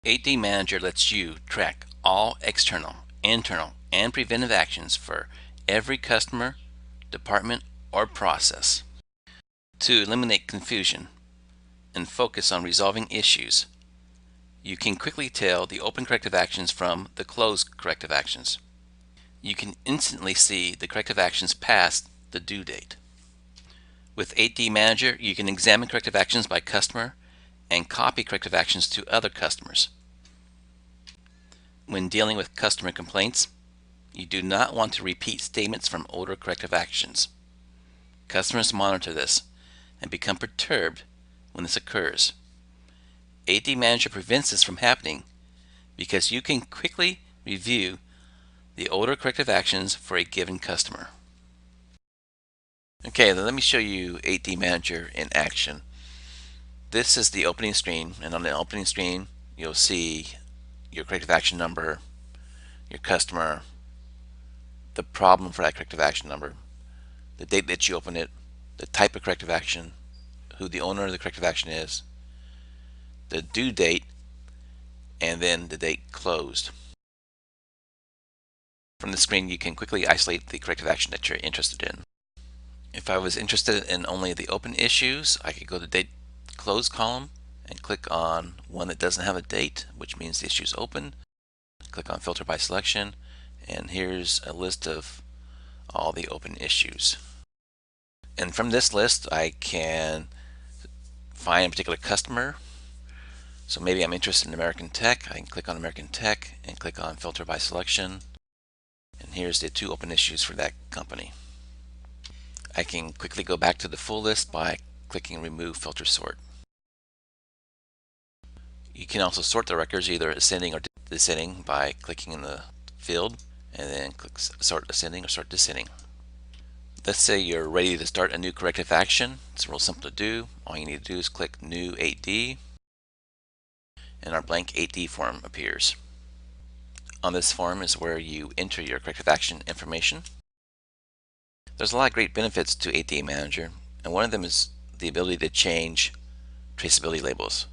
AD Manager lets you track all external, internal, and preventive actions for every customer, department, or process. To eliminate confusion and focus on resolving issues, you can quickly tell the open corrective actions from the closed corrective actions. You can instantly see the corrective actions past the due date. With AD Manager, you can examine corrective actions by customer and copy corrective actions to other customers. When dealing with customer complaints, you do not want to repeat statements from older corrective actions. Customers monitor this and become perturbed when this occurs. AD Manager prevents this from happening because you can quickly review the older corrective actions for a given customer. Okay, then let me show you AD Manager in action. This is the opening screen, and on the opening screen you'll see your corrective action number, your customer, the problem for that corrective action number, the date that you open it, the type of corrective action, who the owner of the corrective action is, the due date, and then the date closed. From the screen you can quickly isolate the corrective action that you're interested in. If I was interested in only the open issues, I could go to the date closed column and click on one that doesn't have a date, which means the issue is open. Click on filter by selection, and here's a list of all the open issues. And from this list I can find a particular customer. So maybe I'm interested in American Tech. I can click on American Tech and click on filter by selection, and here's the 2 open issues for that company. I can quickly go back to the full list by clicking remove filter sort. You can also sort the records either ascending or descending by clicking in the field and then click sort ascending or sort descending. Let's say you're ready to start a new corrective action. It's real simple to do. All you need to do is click new 8D and our blank 8D form appears. On this form is where you enter your corrective action information. There's a lot of great benefits to AD Manager, and one of them is the ability to change traceability labels.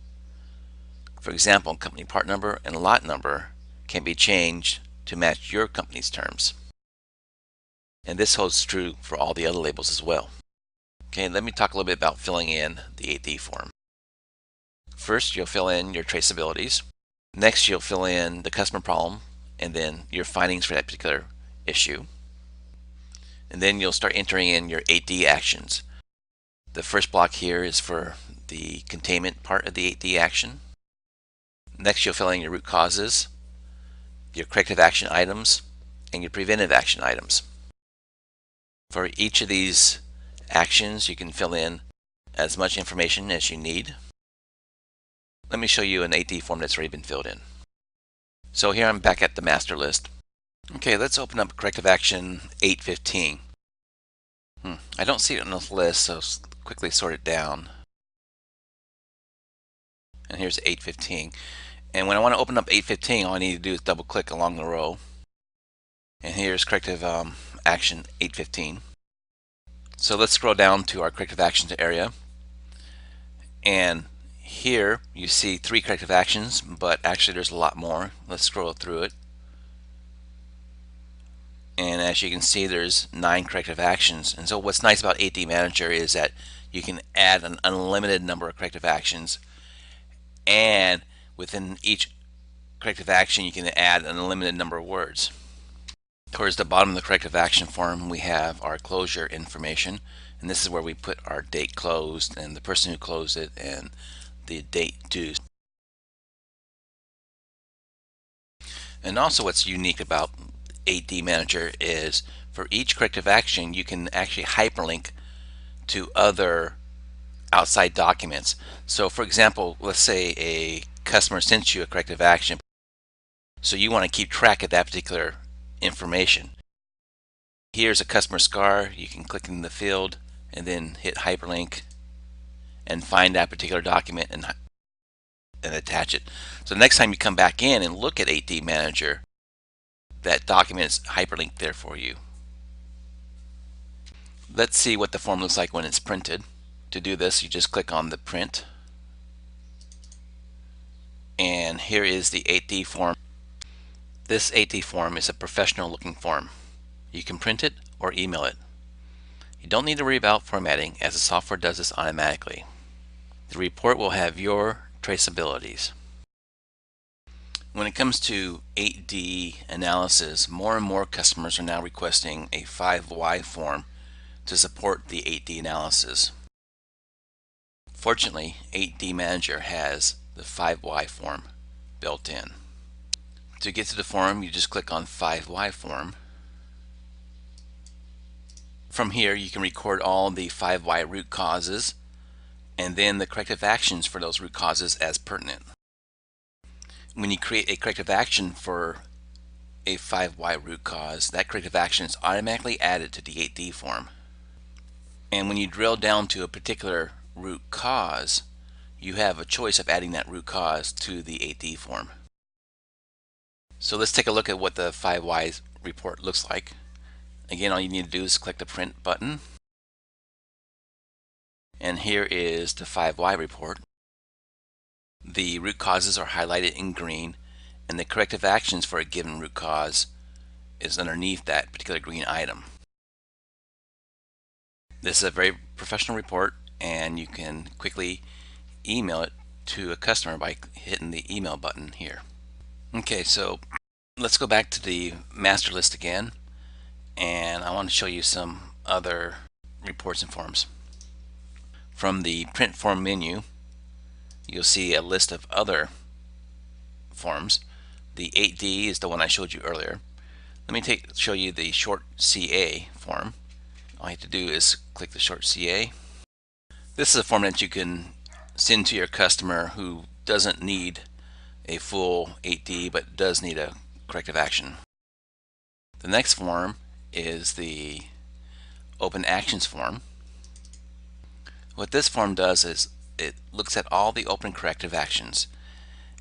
For example, company part number and lot number can be changed to match your company's terms. And this holds true for all the other labels as well. Okay, let me talk a little bit about filling in the AD form. First, you'll fill in your traceabilities. Next, you'll fill in the customer problem and then your findings for that particular issue. And then you'll start entering in your 8D actions. The first block here is for the containment part of the 8D action. Next, you'll fill in your root causes, your corrective action items, and your preventive action items. For each of these actions, you can fill in as much information as you need. Let me show you an 8D form that's already been filled in. So here I'm back at the master list. Okay, let's open up corrective action 815. I don't see it on this list, so quickly sort it down. And here's 815. And when I want to open up 815, all I need to do is double click along the row. And here's corrective action 815. So let's scroll down to our corrective actions area. And here you see 3 corrective actions, but actually there's a lot more. Let's scroll through it. And as you can see, there's 9 corrective actions. And so what's nice about AD Manager is that you can add an unlimited number of corrective actions, and within each corrective action you can add an unlimited number of words. Towards the bottom of the corrective action form we have our closure information, and this is where we put our date closed and the person who closed it and the date due. And also what's unique about AD Manager is for each corrective action you can actually hyperlink to other outside documents. So for example, let's say a customer sends you a corrective action, so you want to keep track of that particular information. Here's a customer SCAR. You can click in the field and then hit hyperlink and find that particular document and attach it. So the next time you come back in and look at AD Manager, that document is hyperlinked there for you. Let's see what the form looks like when it's printed. To do this, you just click on the print, And here is the 8D form. This 8D form is a professional looking form. You can print it or email it. You don't need to worry about formatting, as the software does this automatically. The report will have your traceabilities. When it comes to 8D analysis, more and more customers are now requesting a 5Y form to support the 8D analysis. Fortunately, 8D Manager has the 5Y form built in. To get to the form, you just click on 5Y form. From here, you can record all the 5Y root causes and then the corrective actions for those root causes as pertinent. When you create a corrective action for a 5Y root cause, that corrective action is automatically added to the 8D form. And when you drill down to a particular root cause, you have a choice of adding that root cause to the 8D form. So let's take a look at what the 5Y report looks like. Again, all you need to do is click the print button. And here is the 5Y report. The root causes are highlighted in green, and the corrective actions for a given root cause is underneath that particular green item. This is a very professional report, and you can quickly email it to a customer by hitting the email button here. Okay, so let's go back to the master list again, and I want to show you some other reports and forms. From the print form menu, you'll see a list of other forms. The 8D is the one I showed you earlier. Let me show you the short CA form. All you have to do is click the short CA. This is a form that you can send to your customer who doesn't need a full 8D but does need a corrective action. The next form is the Open Actions form. What this form does is it looks at all the open corrective actions,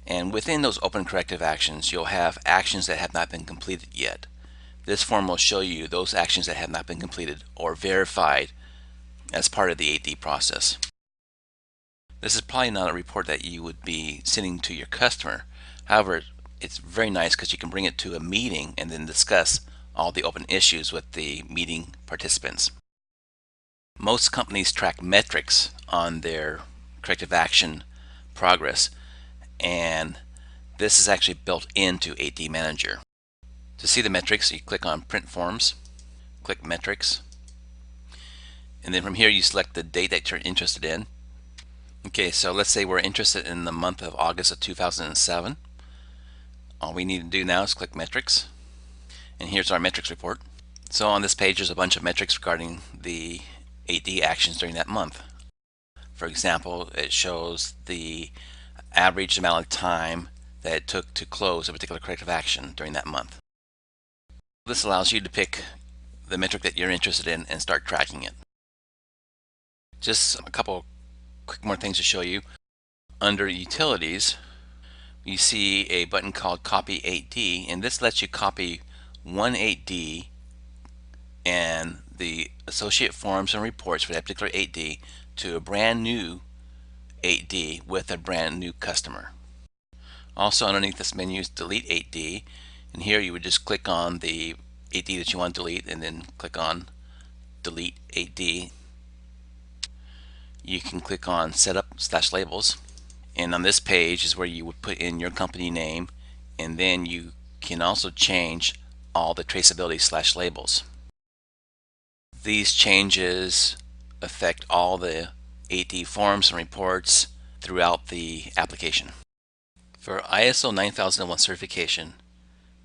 and within those open corrective actions you'll have actions that have not been completed yet. This form will show you those actions that have not been completed or verified as part of the 8D process. This is probably not a report that you would be sending to your customer. However, it's very nice because you can bring it to a meeting and then discuss all the open issues with the meeting participants. Most companies track metrics on their corrective action progress, and this is actually built into 8D Manager. To see the metrics, you click on Print Forms, click Metrics, and then from here you select the date that you're interested in. Okay, so let's say we're interested in the month of August of 2007. All we need to do now is click Metrics, and here's our metrics report. So on this page there's a bunch of metrics regarding the 8D actions during that month. For example, it shows the average amount of time that it took to close a particular corrective action during that month. This allows you to pick the metric that you're interested in and start tracking it. Just a couple quick more things to show you. Under Utilities, you see a button called Copy 8D, and this lets you copy one 8D and the associate forms and reports for that particular 8D to a brand new 8D with a brand new customer. Also underneath this menu is Delete 8D, and here you would just click on the 8D that you want to delete and then click on Delete 8D. You can click on Setup/Labels, and on this page is where you would put in your company name, and then you can also change all the traceability/labels. These changes affect all the 8D forms and reports throughout the application. For ISO 9001 certification,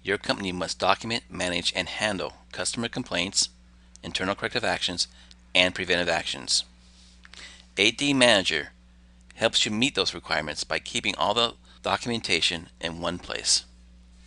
your company must document, manage, and handle customer complaints, internal corrective actions, and preventive actions. 8D Manager helps you meet those requirements by keeping all the documentation in one place.